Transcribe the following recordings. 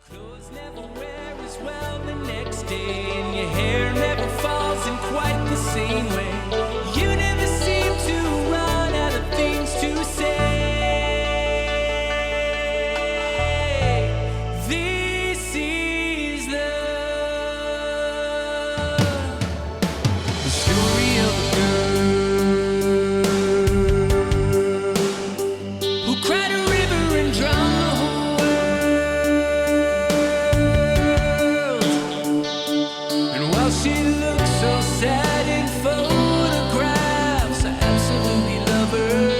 Clothes never wear as well the next day, and your hair never falls in quite the same way. You never seem to run out of things to say. This is the story of a girl who cried a river and drowned the whole world. And while she looks so sad in photographs, I absolutely love her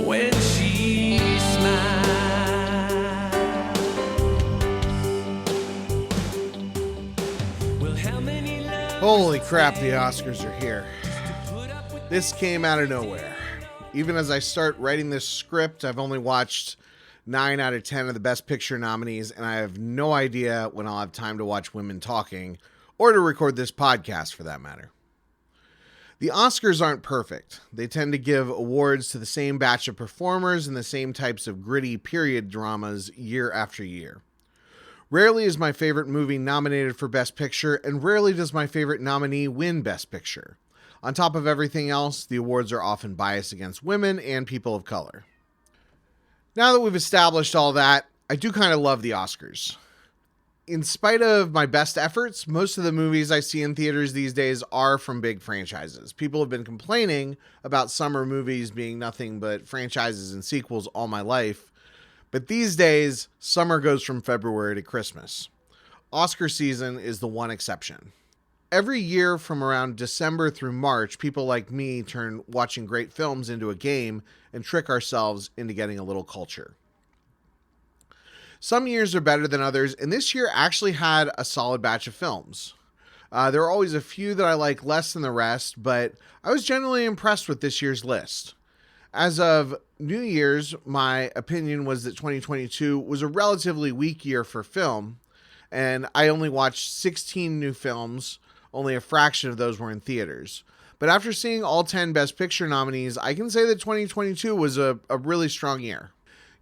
when she smiles. Well, how many lovers Holy crap, the Oscars are here. This came out of nowhere. Even as I start writing this script, I've only watched 9 out of 10 of the Best Picture nominees, and I have no idea when I'll have time to watch women talking, or to record this podcast for that matter. The Oscars aren't perfect. They tend to give awards to the same batch of performers and the same types of gritty period dramas year after year. Rarely is my favorite movie nominated for Best Picture, and rarely does my favorite nominee win Best Picture. On top of everything else, the awards are often biased against women and people of color. Now that we've established all that, I do kind of love the Oscars. In spite of my best efforts, most of the movies I see in theaters these days are from big franchises. People have been complaining about summer movies being nothing but franchises and sequels all my life, but these days, summer goes from February to Christmas. Oscar season is the one exception. Every year from around December through March, people like me turn watching great films into a game and trick ourselves into getting a little culture. Some years are better than others, and this year actually had a solid batch of films. There are always a few that I like less than the rest, but I was generally impressed with this year's list. As of New Year's, my opinion was that 2022 was a relatively weak year for film, and I only watched 16 new films. Only a fraction of those were in theaters. But after seeing all 10 Best Picture nominees, I can say that 2022 was a really strong year.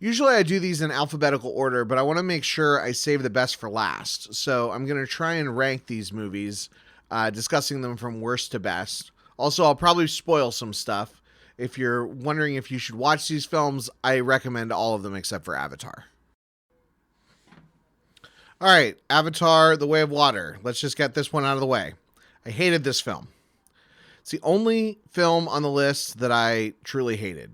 Usually I do these in alphabetical order, but I want to make sure I save the best for last. So I'm going to try and rank these movies, discussing them from worst to best. Also, I'll probably spoil some stuff. If you're wondering if you should watch these films, I recommend all of them except for Avatar. All right, Avatar, The Way of Water. Let's just get this one out of the way. I hated this film. It's the only film on the list that I truly hated.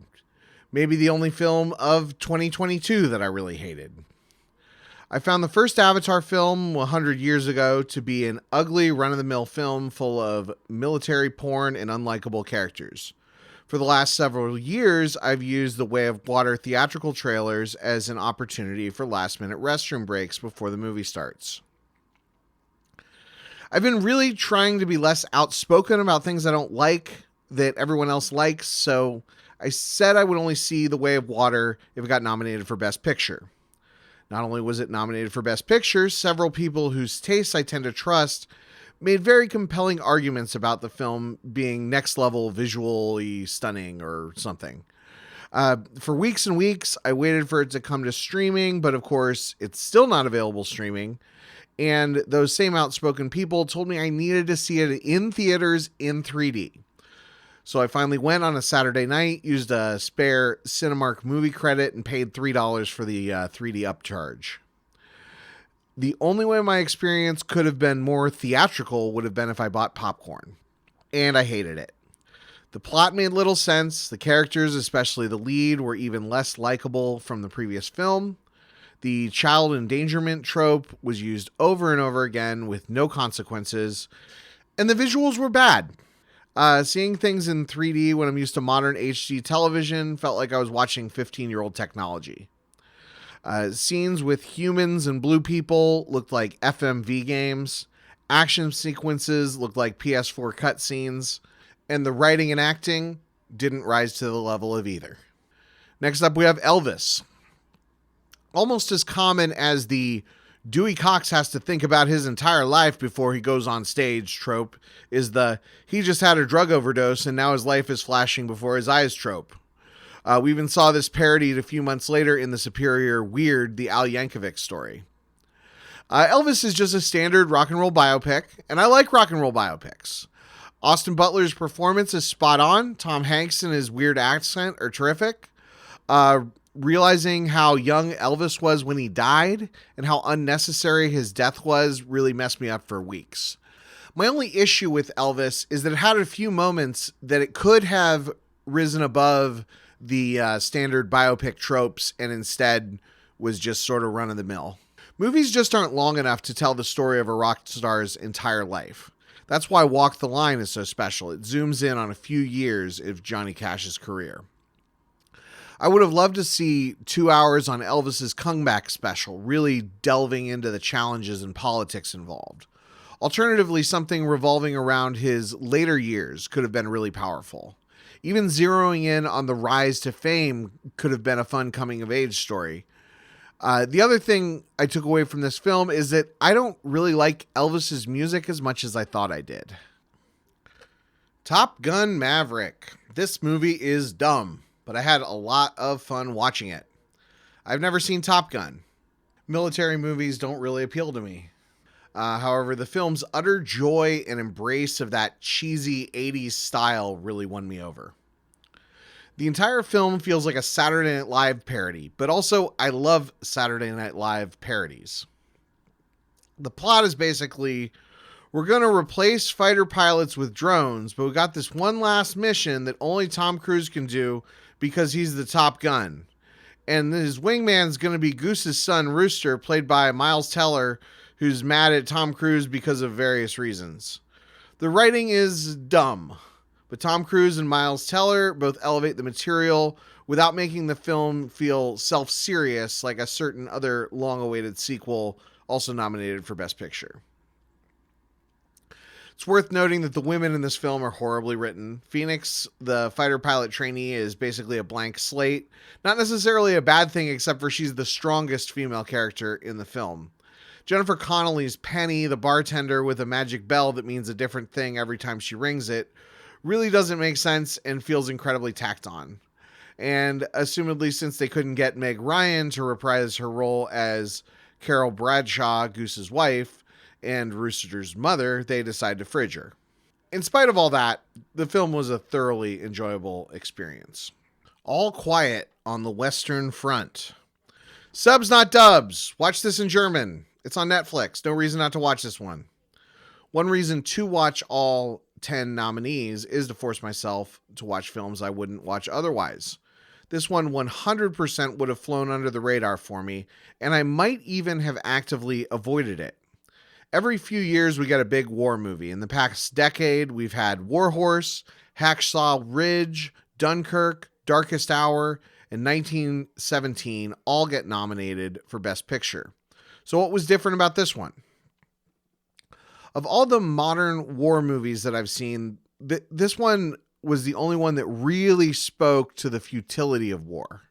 Maybe the only film of 2022 that I really hated. I found the first Avatar film 100 years ago to be an ugly, run-of-the-mill film full of military porn and unlikable characters. For the last several years, I've used the Way of Water theatrical trailers as an opportunity for last-minute restroom breaks before the movie starts. I've been really trying to be less outspoken about things I don't like that everyone else likes, so I said I would only see The Way of Water if it got nominated for Best Picture. Not only was it nominated for Best Picture, several people whose tastes I tend to trust made very compelling arguments about the film being next level visually stunning or something. For weeks and weeks, I waited for it to come to streaming, but of course, it's still not available streaming. And those same outspoken people told me I needed to see it in theaters in 3D. So I finally went on a Saturday night, used a spare Cinemark movie credit, and paid $3 for the 3D upcharge. The only way my experience could have been more theatrical would have been if I bought popcorn. And I hated it. The plot made little sense. The characters, especially the lead, were even less likable from the previous film. The child endangerment trope was used over and over again with no consequences. And the visuals were bad. Seeing things in 3D when I'm used to modern HD television felt like I was watching 15-year-old technology. Scenes with humans and blue people looked like FMV games. Action sequences looked like PS4 cutscenes. And the writing and acting didn't rise to the level of either. Next up, we have Elvis. Almost as common as the Dewey Cox has to think about his entire life before he goes on stage trope is the he just had a drug overdose and now his life is flashing before his eyes trope. We even saw this parodied a few months later in the superior Weird, the Al Yankovic story. Elvis is just a standard rock and roll biopic, and I like rock and roll biopics. Austin Butler's performance is spot on. Tom Hanks and his weird accent are terrific. Realizing how young Elvis was when he died and how unnecessary his death was really messed me up for weeks. My only issue with Elvis is that it had a few moments that it could have risen above the standard biopic tropes and instead was just sort of run-of-the-mill. Movies just aren't long enough to tell the story of a rock star's entire life. That's why Walk the Line is so special. It zooms in on a few years of Johnny Cash's career. I would have loved to see 2 hours on Elvis's comeback special, really delving into the challenges and politics involved. Alternatively, something revolving around his later years could have been really powerful. Even zeroing in on the rise to fame could have been a fun coming-of-age story. The other thing I took away from this film is that I don't really like Elvis's music as much as I thought I did. Top Gun Maverick. This movie is dumb, but I had a lot of fun watching it. I've never seen Top Gun. Military movies don't really appeal to me. However, the film's utter joy and embrace of that cheesy 80s style really won me over. The entire film feels like a Saturday Night Live parody, but also I love Saturday Night Live parodies. The plot is basically, we're going to replace fighter pilots with drones, but we got this one last mission that only Tom Cruise can do because he's the Top Gun. And his wingman's going to be Goose's son, Rooster, played by Miles Teller, who's mad at Tom Cruise because of various reasons. The writing is dumb, but Tom Cruise and Miles Teller both elevate the material without making the film feel self-serious like a certain other long-awaited sequel also nominated for Best Picture. It's worth noting that the women in this film are horribly written. Phoenix, the fighter pilot trainee, is basically a blank slate. Not necessarily a bad thing, except for she's the strongest female character in the film. Jennifer Connelly's Penny, the bartender with a magic bell that means a different thing every time she rings it, really doesn't make sense and feels incredibly tacked on. And assumedly, since they couldn't get Meg Ryan to reprise her role as Carol Bradshaw, Goose's wife, and Rooster's mother, they decided to fridge her. In spite of all that, the film was a thoroughly enjoyable experience. All Quiet on the Western Front. Subs, not dubs. Watch this in German. It's on Netflix. No reason not to watch this one. One reason to watch all 10 nominees is to force myself to watch films I wouldn't watch otherwise. This one 100% would have flown under the radar for me, and I might even have actively avoided it. Every few years we get a big war movie. In the past decade, we've had War Horse, Hacksaw Ridge, Dunkirk, Darkest Hour, and 1917 all get nominated for Best Picture. So what was different about this one? Of all the modern war movies that I've seen, this one was the only one that really spoke to the futility of war.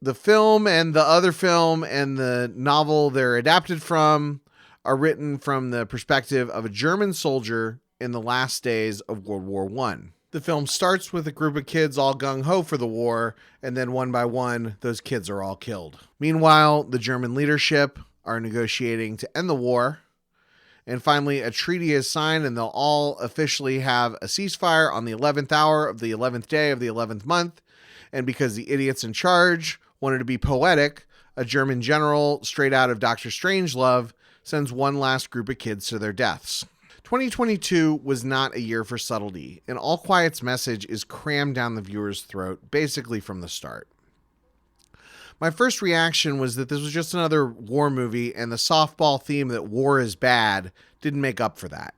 The film and the other film and the novel they're adapted from are written from the perspective of a German soldier in the last days of World War I. The film starts with a group of kids all gung-ho for the war, and then one by one, those kids are all killed. Meanwhile, the German leadership are negotiating to end the war, and finally a treaty is signed and they'll all officially have a ceasefire on the 11th hour of the 11th day of the 11th month, and because the idiots in charge wanted to be poetic, a German general straight out of Dr. Strangelove sends one last group of kids to their deaths. 2022 was not a year for subtlety, and All Quiet's message is crammed down the viewer's throat basically from the start. My first reaction was that this was just another war movie, and the softball theme that war is bad didn't make up for that.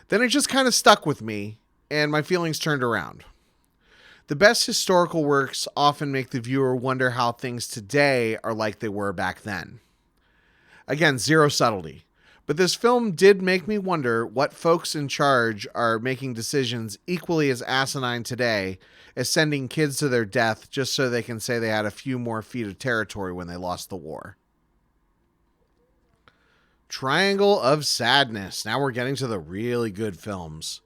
Then it just kind of stuck with me, and my feelings turned around. The best historical works often make the viewer wonder how things today are like they were back then. Again, zero subtlety. But this film did make me wonder what folks in charge are making decisions equally as asinine today as sending kids to their death just so they can say they had a few more feet of territory when they lost the war. Triangle of Sadness. Now we're getting to the really good films.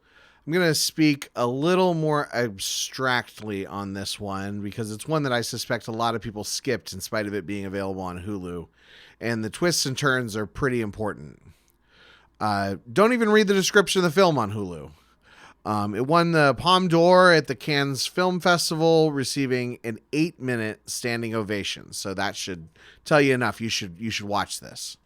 I'm going to speak a little more abstractly on this one because it's one that I suspect a lot of people skipped in spite of it being available on Hulu. And the twists and turns are pretty important. Don't even read the description of the film on Hulu. It won the Palme d'Or at the Cannes Film Festival, receiving an 8-minute standing ovation. So that should tell you enough. You should watch this.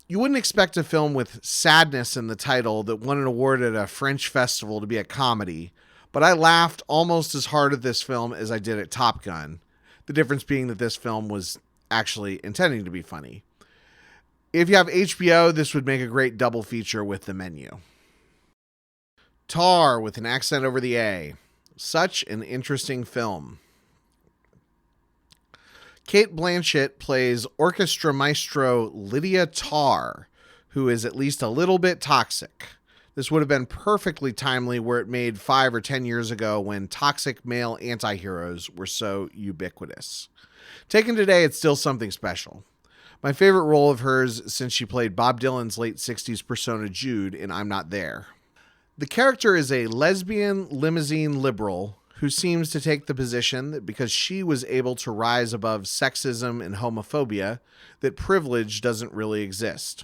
You wouldn't expect a film with sadness in the title that won an award at a French festival to be a comedy, but I laughed almost as hard at this film as I did at Top Gun. The difference being that this film was actually intending to be funny. If you have HBO, this would make a great double feature with The Menu. Tar with an accent over the A. Such an interesting film. Cate Blanchett plays orchestra maestro Lydia Tarr, who is at least a little bit toxic. This would have been perfectly timely were it made 5 or 10 years ago when toxic male anti-heroes were so ubiquitous. Taken today, it's still something special. My favorite role of hers since she played Bob Dylan's late 60s persona Jude in I'm Not There. The character is a lesbian limousine liberal who seems to take the position that because she was able to rise above sexism and homophobia, that privilege doesn't really exist.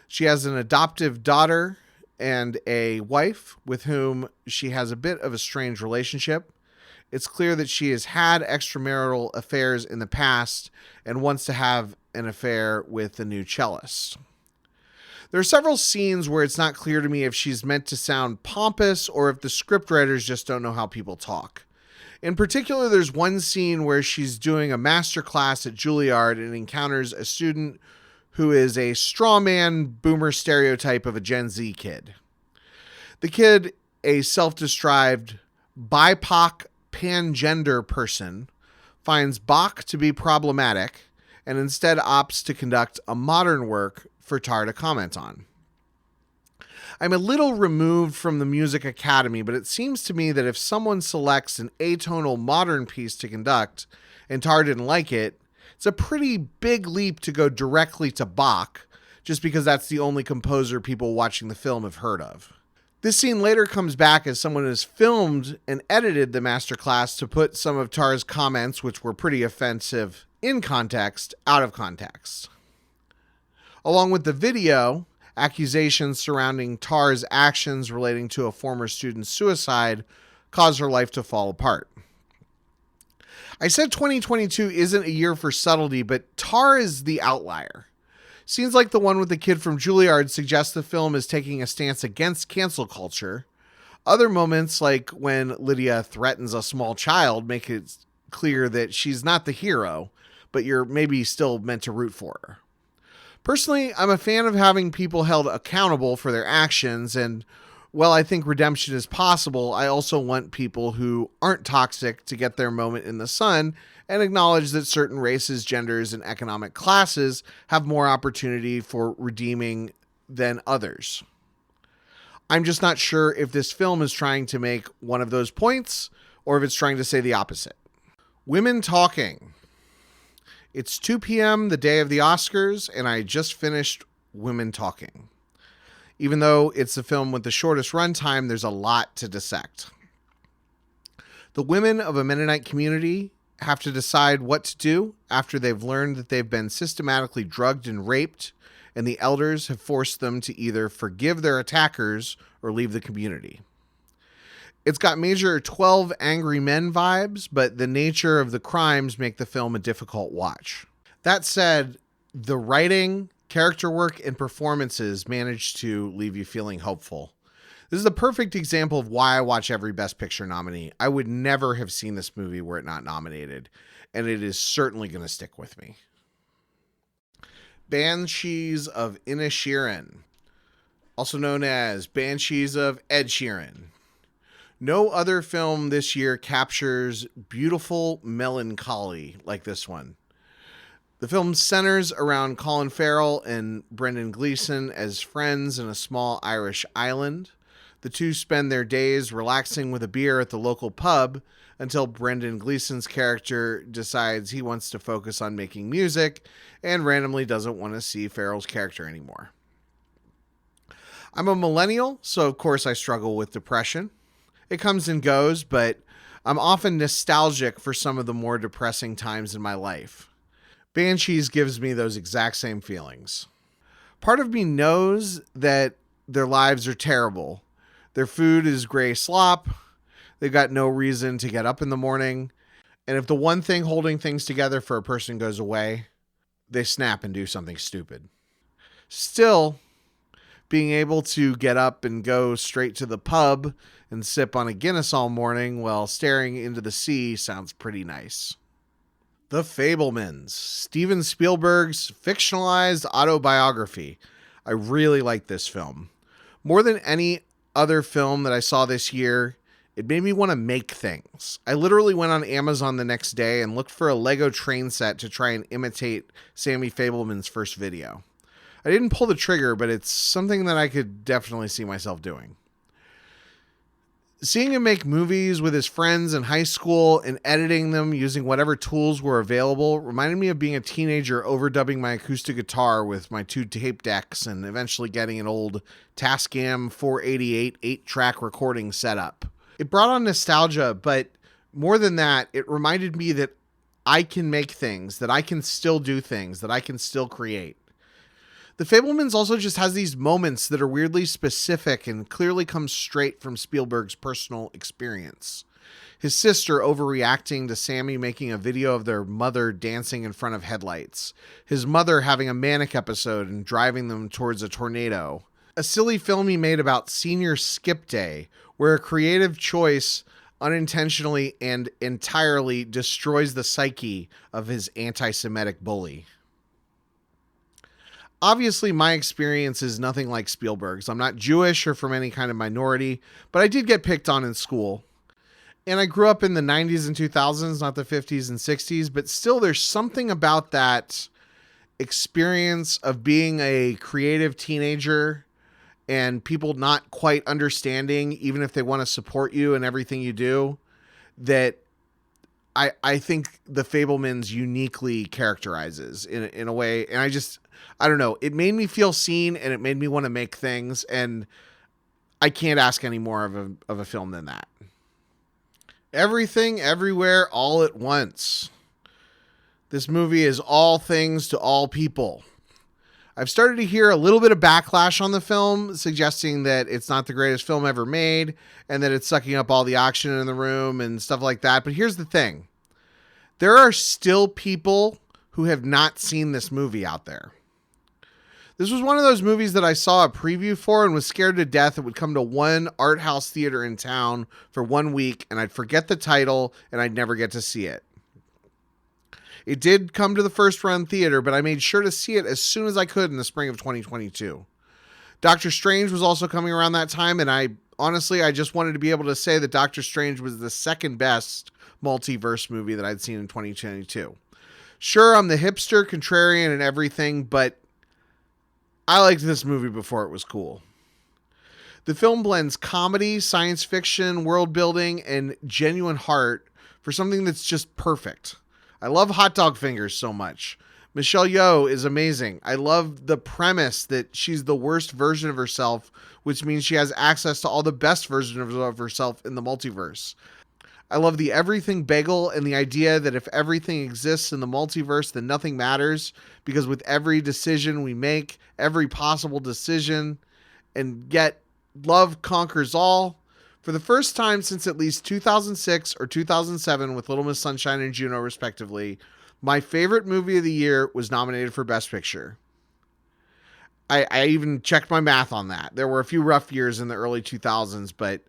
She has an adoptive daughter and a wife with whom she has a bit of a strange relationship. It's clear that she has had extramarital affairs in the past and wants to have an affair with the new cellist. There are several scenes where it's not clear to me if she's meant to sound pompous or if the scriptwriters just don't know how people talk. In particular, there's one scene where she's doing a master class at Juilliard and encounters a student who is a straw man boomer stereotype of a Gen Z kid. The kid, a self-described BIPOC pangender person, finds Bach to be problematic and instead opts to conduct a modern work for Tar to comment on. I'm a little removed from the Music Academy, but it seems to me that if someone selects an atonal modern piece to conduct and Tar didn't like it, it's a pretty big leap to go directly to Bach, just because that's the only composer people watching the film have heard of. This scene later comes back as someone has filmed and edited the masterclass to put some of Tar's comments, which were pretty offensive in context, out of context. Along with the video, accusations surrounding Tar's actions relating to a former student's suicide caused her life to fall apart. I said 2022 isn't a year for subtlety, but Tar is the outlier. Scenes like the one with the kid from Juilliard suggest the film is taking a stance against cancel culture. Other moments, like when Lydia threatens a small child, make it clear that she's not the hero, but you're maybe still meant to root for her. Personally, I'm a fan of having people held accountable for their actions, and while I think redemption is possible, I also want people who aren't toxic to get their moment in the sun and acknowledge that certain races, genders, and economic classes have more opportunity for redeeming than others. I'm just not sure if this film is trying to make one of those points or if it's trying to say the opposite. Women talking. It's 2 p.m. the day of the Oscars, and I just finished Women Talking. Even though it's the film with the shortest runtime, there's a lot to dissect. The women of a Mennonite community have to decide what to do after they've learned that they've been systematically drugged and raped, and the elders have forced them to either forgive their attackers or leave the community. It's got major 12 Angry Men vibes, but the nature of the crimes make the film a difficult watch. That said, the writing, character work, and performances managed to leave you feeling hopeful. This is the perfect example of why I watch every Best Picture nominee. I would never have seen this movie were it not nominated, and it is certainly going to stick with me. Banshees of Inisherin, also known as Banshees of Ed Sheeran. No other film this year captures beautiful melancholy like this one. The film centers around Colin Farrell and Brendan Gleeson as friends in a small Irish island. The two spend their days relaxing with a beer at the local pub until Brendan Gleeson's character decides he wants to focus on making music and randomly doesn't want to see Farrell's character anymore. I'm a millennial, so of course I struggle with depression. It comes and goes, but I'm often nostalgic for some of the more depressing times in my life. Banshees gives me those exact same feelings. Part of me knows that their lives are terrible. Their food is gray slop. They've got no reason to get up in the morning. And if the one thing holding things together for a person goes away, they snap and do something stupid. Still, being able to get up and go straight to the pub and sip on a Guinness all morning while staring into the sea sounds pretty nice. The Fabelmans, Steven Spielberg's fictionalized autobiography. I really like this film. More than any other film that I saw this year, it made me want to make things. I literally went on Amazon the next day and looked for a Lego train set to try and imitate Sammy Fabelman's first video. I didn't pull the trigger, but it's something that I could definitely see myself doing. Seeing him make movies with his friends in high school and editing them using whatever tools were available reminded me of being a teenager overdubbing my acoustic guitar with my 2 tape decks and eventually getting an old Tascam 488 8-track recording set up. It brought on nostalgia, but more than that, it reminded me that I can make things, that I can still do things, that I can still create. The Fabelmans also just has these moments that are weirdly specific and clearly come straight from Spielberg's personal experience. His sister overreacting to Sammy making a video of their mother dancing in front of headlights. His mother having a manic episode and driving them towards a tornado. A silly film he made about senior skip day, where a creative choice unintentionally and entirely destroys the psyche of his anti-Semitic bully. Obviously, my experience is nothing like Spielberg's. I'm not Jewish or from any kind of minority, but I did get picked on in school. And I grew up in the 90s and 2000s, not the 50s and 60s, but still there's something about that experience of being a creative teenager and people not quite understanding, even if they want to support you and everything you do, that I think the Fabelmans uniquely characterizes in a way. And I don't know. It made me feel seen and it made me want to make things. And I can't ask any more of a film than that. Everything, everywhere, all at once. This movie is all things to all people. I've started to hear a little bit of backlash on the film, suggesting that it's not the greatest film ever made and that it's sucking up all the oxygen in the room and stuff like that. But here's the thing. There are still people who have not seen this movie out there. This was one of those movies that I saw a preview for and was scared to death it would come to one art house theater in town for 1 week and I'd forget the title and I'd never get to see it. It did come to the first run theater, but I made sure to see it as soon as I could in the spring of 2022. Doctor Strange was also coming around that time, and I just wanted to be able to say that Doctor Strange was the second best multiverse movie that I'd seen in 2022. Sure, I'm the hipster, contrarian, and everything, but I liked this movie before it was cool. The film blends comedy, science fiction, world building, and genuine heart for something that's just perfect. I love hot dog fingers so much. Michelle Yeoh is amazing. I love the premise that she's the worst version of herself, which means she has access to all the best versions of herself in the multiverse. I love the everything bagel and the idea that if everything exists in the multiverse, then nothing matters, because with every decision we make, every possible decision, and yet love conquers all. For the first time since at least 2006 or 2007 with Little Miss Sunshine and Juno respectively, my favorite movie of the year was nominated for Best Picture. I even checked my math on that. There were a few rough years in the early 2000s, but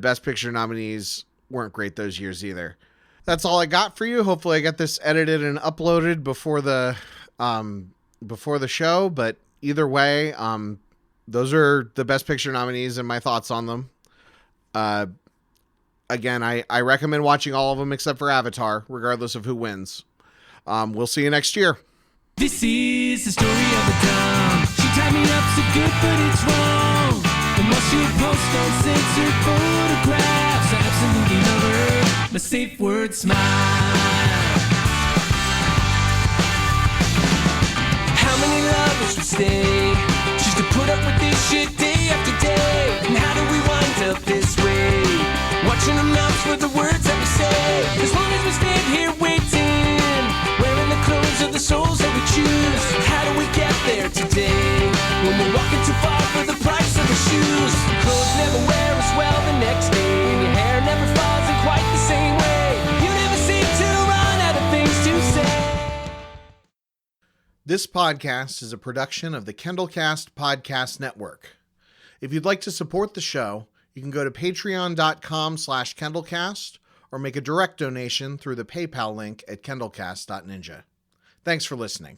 Best Picture nominees weren't great those years either. That's all I got for you. Hopefully I get this edited and uploaded before the show, but either way, those are the Best Picture nominees and my thoughts on them. Again, I recommend watching all of them except for Avatar, regardless of who wins. We'll see you next year. This is the story of the dumb. She tied me up so good, but it's wrong. The more she posts uncensored photographs, I absolutely love her. My safe word, smile. How many lovers would stay just to put up with this shit day after This podcast is a production of the KendallCast Podcast Network. If you'd like to support the show, you can go to patreon.com/KendallCast or make a direct donation through the PayPal link at kendallcast.ninja. Thanks for listening.